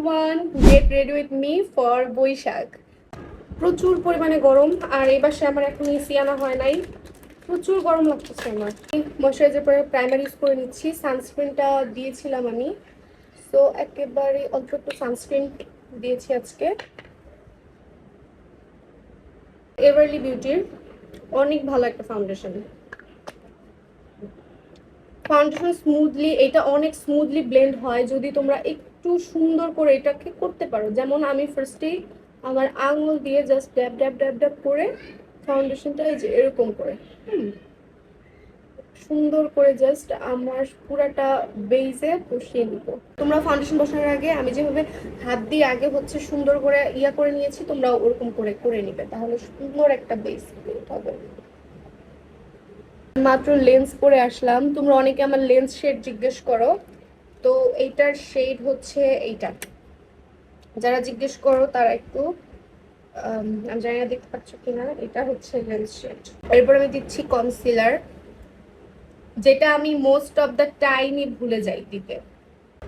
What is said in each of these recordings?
everyone, get ready with me for Boishakh. প্রচুর পরিমাণে গরম, আর এই বাসায় আমার এখন এসি আনা হয় নাই। প্রচুর গরম লাগতেছে আমার। ময়শ্চারাইজার পরে প্রাইমার ইউজ করে নিচ্ছি। সানস্ক্রিনটা দিয়েছিলাম আমি, সো একেবারে অল্প একটু সানস্ক্রিন দিয়েছি আজকে। এভারলি বিউটির অনেক ভালো একটা ফাউন্ডেশন। স্মুথলি, এটা অনেক স্মুথলি ব্লেন্ড হয় যদি তোমরা একটু সুন্দর করে এটাকে করতে পারো। যেমন আমি ফার্স্টেই আমার আঙুল দিয়ে জাস্ট ড্যাব ড্যাব ড্যাব ড্যাব করে ফাউন্ডেশনটা এই যে এরকম করে সুন্দর করে জাস্ট আমার পুরাটা বেসে বসিয়ে নিব। তোমরা ফাউন্ডেশন বসানোর আগে আমি যেভাবে হাত দিয়ে আগে হচ্ছে সুন্দর করে করে নিয়েছি, তোমরা ওরকম করে করে নিবে, তাহলে সুন্দর একটা বেস হবে। মাত্র লেন্স পরে আসলাম। তোমরা অনেকে আমার লেন্স শেড জিজ্ঞেস করো, তো এইটার শেড হচ্ছে এইটা। যারা জিজ্ঞেস করো তারা একটু আমি জানি না দেখতে পাচ্ছ কিনা, এটা হচ্ছে লেন্স শেড। এরপর আমি দিচ্ছি কনসিলার, যেটা আমি মোস্ট অফ দ্য টাইমই ভুলে যাই দিতে।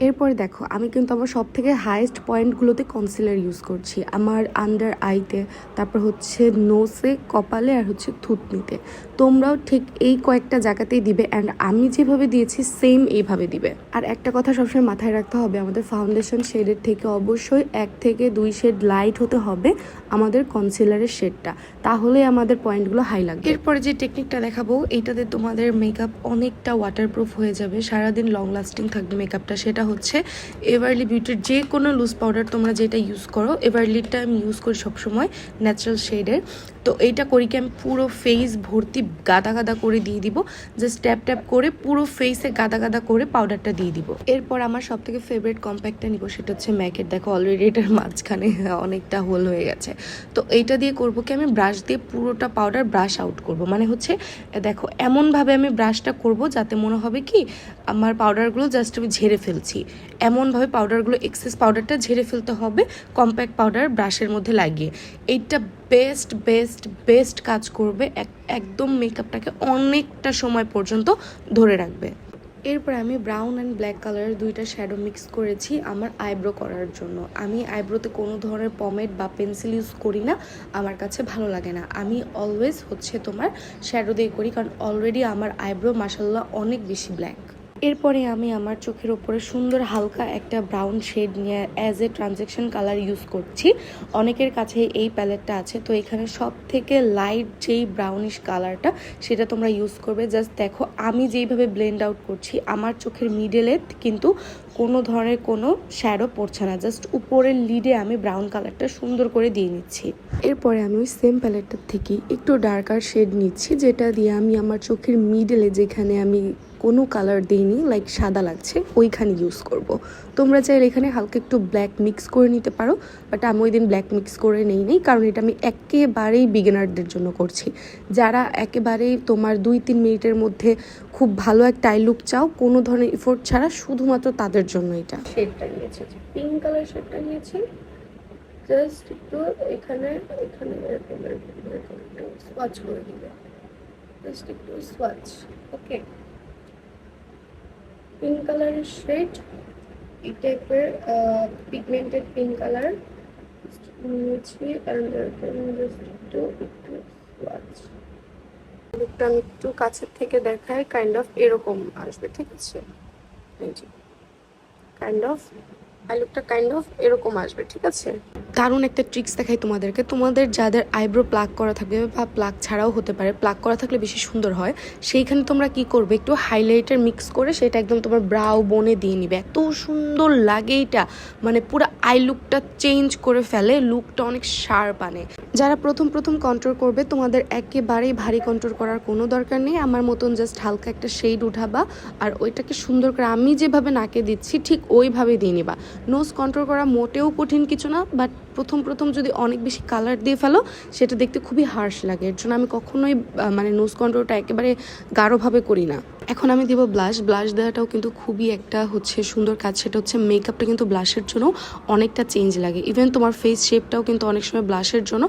এরপরে দেখো আমি কিন্তু আমার সব থেকে হাইয়েস্ট পয়েন্টগুলোতে কনসিলার ইউজ করছি, আমার আন্ডার আইতে, তারপর হচ্ছে নোসে, কপালে, আর হচ্ছে থুতনিতে। তোমরাও ঠিক এই কয়েকটা জায়গাতেই দিবে, অ্যান্ড আমি যেভাবে দিয়েছি সেম এইভাবে দিবে। আর একটা কথা সবসময় মাথায় রাখতে হবে, আমাদের ফাউন্ডেশন শেডের থেকে অবশ্যই 1 থেকে 2 শেড লাইট হতে হবে আমাদের কনসিলারের শেডটা, তাহলে আমাদের পয়েন্টগুলো হাই লাগবে। এরপরে যে টেকনিকটা দেখাবো, এইটাতে তোমাদের মেকআপ অনেকটা ওয়াটারপ্রুফ হয়ে যাবে, সারাদিন লং লাস্টিং থাকবে মেকআপটা। সেটা হচ্ছে এভারলি বিউটির যে কোনো লুজ পাউডার তোমরা যেটা ইউজ করো, এভারলিটা আমি ইউজ করি সবসময় ন্যাচারাল শেডের। তো এইটা করি কি আমি পুরো ফেস ভর্তি গাদা গাদা করে দিয়ে দিব, জাস্ট ট্যাপ ট্যাপ করে পুরো ফেসে গাদা গাদা করে পাউডারটা দিয়ে দিব। এরপর আমার সব থেকে ফেভারিট কম্প্যাক্টটা নিব, সেটা হচ্ছে ম্যাকের। দেখো অলরেডি এটার মাঝখানে অনেকটা হোল হয়ে গেছে। তো এইটা দিয়ে করবো কি আমি ব্রাশ দিয়ে পুরোটা পাউডার ব্রাশ আউট করব। মানে হচ্ছে দেখো এমনভাবে আমি ব্রাশটা করব যাতে মনে হবে কি আমার পাউডারগুলো জাস্ট আমি ঝেড়ে ফেলছি। এমনভাবে পাউডারগুলো এক্সেস পাউডারটা ঝেড়ে ফেলতে হবে কম্প্যাক্ট পাউডার ব্রাশের মধ্যে লাগিয়ে। এইটা বেস্ট বেস্ট বেস্ট কাজ করবে, একদম মেকআপটাকে অনেকটা সময় পর্যন্ত ধরে রাখবে। এরপর আমি ব্রাউন অ্যান্ড ব্ল্যাক কালারের দুইটা শ্যাডো মিক্স করেছি আমার আইব্রো করার জন্য। আমি আইব্রোতে কোনো ধরনের পমেড বা পেন্সিল ইউজ করি না, আমার কাছে ভালো লাগে না। আমি অলওয়েজ হচ্ছে তোমার শ্যাডো দিয়ে করি, কারণ অলরেডি আমার আইব্রো মাশাআল্লাহ অনেক বেশি ব্ল্যাক। এরপরে আমি আমার চোখের ওপরে সুন্দর হালকা একটা ব্রাউন শেড নিয়ে as a transaction colour use করছি। অনেকের কাছে এই প্যালেটটা আছে, তো এখানে সব থেকে লাইট যেই ব্রাউনিশ কালারটা সেটা তোমরা ইউজ করবে। জাস্ট দেখো আমি যেইভাবে ব্লেন্ড আউট করছি, আমার চোখের মিডলে কিন্তু কোনো ধরনের কোনো শ্যাডো পড়ছে না, জাস্ট উপরের লিডে আমি ব্রাউন কালারটা সুন্দর করে দিয়ে নিচ্ছি। এরপরে আমি ওই সেম প্যালেটটার থেকে একটু ডার্কার শেড নিচ্ছি, যেটা দিয়ে আমি আমার চোখের মিডলে যেখানে আমি কোনো কালার দিইনি, লাইক সাদা লাগছে, ওইখানে ইউজ করব। তোমরা চাইলে এখানে হালকা একটু ব্ল্যাক মিক্স করে নিতে পারো, বাট আমি ওই দিন ব্ল্যাক মিক্স করে নেই, কারণ এটা আমি একেবারেই বিগিনারদের জন্য করছি। যারা একেবারেই তোমার 2-3 মিনিটের মধ্যে খুব ভালো একটা আই লুক চাও, কোনো ধরনের এফোর্ট ছাড়া, শুধুমাত্র তাদের জন্য এটা। শেডটা নিয়েছি, পিঙ্ক কালার শেডটা নিয়েছি, জাস্ট একটু এখানে এখানে এরকম সোয়াচ করে দিবে, জাস্ট একটু সোয়াচ। ওকে, পিঙ্ক কালারের শেড, এই টাইপের পিগমেন্টেড পিঙ্ক কালার নিয়েছি, অ্যান্ড জাস্ট একটু সোয়াচ। লুকটা আমি একটু কাছের থেকে দেখাই, কাইন্ড অফ এরকম আসবে, ঠিক আছে? এই যে কাইন্ড অফ আই লুকটা কাইন্ড অফ এরকম আসবে, ঠিক আছে? দারুণ একটা ট্রিক্স দেখাই তোমাদেরকে। তোমাদের যাদের আইব্রো প্লাক করা থাকবে বা প্লাক ছাড়াও হতে পারে, প্লাক করা থাকলে বেশি সুন্দর হয়, সেইখানে তোমরা কি করবে, একটু হাইলাইটার মিক্স করে সেটা একদম তোমার ব্রাউ বোনে দিয়ে নিবে। এত সুন্দর লাগে এটা, মানে পুরো আই লুকটা চেঞ্জ করে ফেলে, লুকটা অনেক শার্প আনে। যারা প্রথম প্রথম কন্ট্রোল করবে, তোমাদের একেবারেই ভারী কন্ট্রোল করার কোনো দরকার নেই। আমার মতন জাস্ট হালকা একটা শেড উঠাবা, আর ওইটাকে সুন্দর করে আমি যেভাবে নাকে দিচ্ছি ঠিক ওইভাবে দিয়ে নিবা। নোজ কন্ট্রোল করা মোটেও কঠিন কিছু না, বাট প্রথম যদি অনেক বেশি কালার দিয়ে ফেলো সেটা দেখতে খুবই হার্শ লাগে। এর জন্য আমি কখনোই মানে নোজ কন্ট্রোলটা একেবারে গাঢ়ভাবে করি না। এখন আমি দিব ব্লাশ। ব্লাশ দেওয়াটাও কিন্তু খুবই একটা হচ্ছে সুন্দর কাজ, সেটা হচ্ছে মেকআপটা কিন্তু ব্লাশের জন্য অনেকটা চেঞ্জ লাগে। ইভেন তোমার ফেস শেপটাও কিন্তু অনেক সময় ব্লাশের জন্য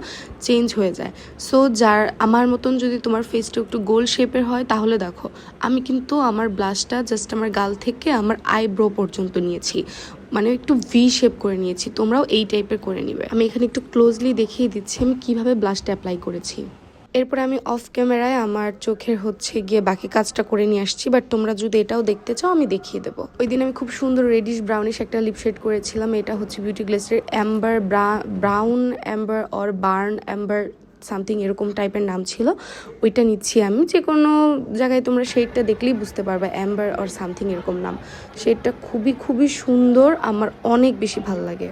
চেঞ্জ হয়ে যায়। সো যার আমার মতন যদি তোমার ফেসটা একটু গোল শেপের হয়, তাহলে দেখো আমি কিন্তু আমার ব্লাশটা জাস্ট আমার গাল থেকে আমার আইব্রো পর্যন্ত নিয়েছি। মানে একটু ভি শেপ করে নিয়েছি, তোমরাও এই টাইপের করে নিবে। আমি এখানে একটু ক্লোজলি দেখিয়ে দিচ্ছি আমি কিভাবে ব্লাশটা অ্যাপ্লাই করেছি। এরপর আমি অফ ক্যামেরায় আমার চোখের হচ্ছে গিয়ে বাকি কাজটা করে নিয়ে আসছি, বাট তোমরা যদি এটাও দেখতে চাও আমি দেখিয়ে দেবো। ওই দিন আমি খুব সুন্দর রেডিশ ব্রাউনিশ একটা লিপ শেড করেছিলাম। এটা হচ্ছে বিউটি গ্লেসের amber brown amber or burn amber something এরকম টাইপের নাম ছিল। ওইটা নিচ্ছি আমি, যে কোনো জায়গায় তোমরা শেডটা দেখলেই বুঝতে পারবে অ্যাম্বার অর সামথিং এরকম নাম। শেডটা খুবই খুবই সুন্দর, আমার অনেক বেশি ভালো লাগে।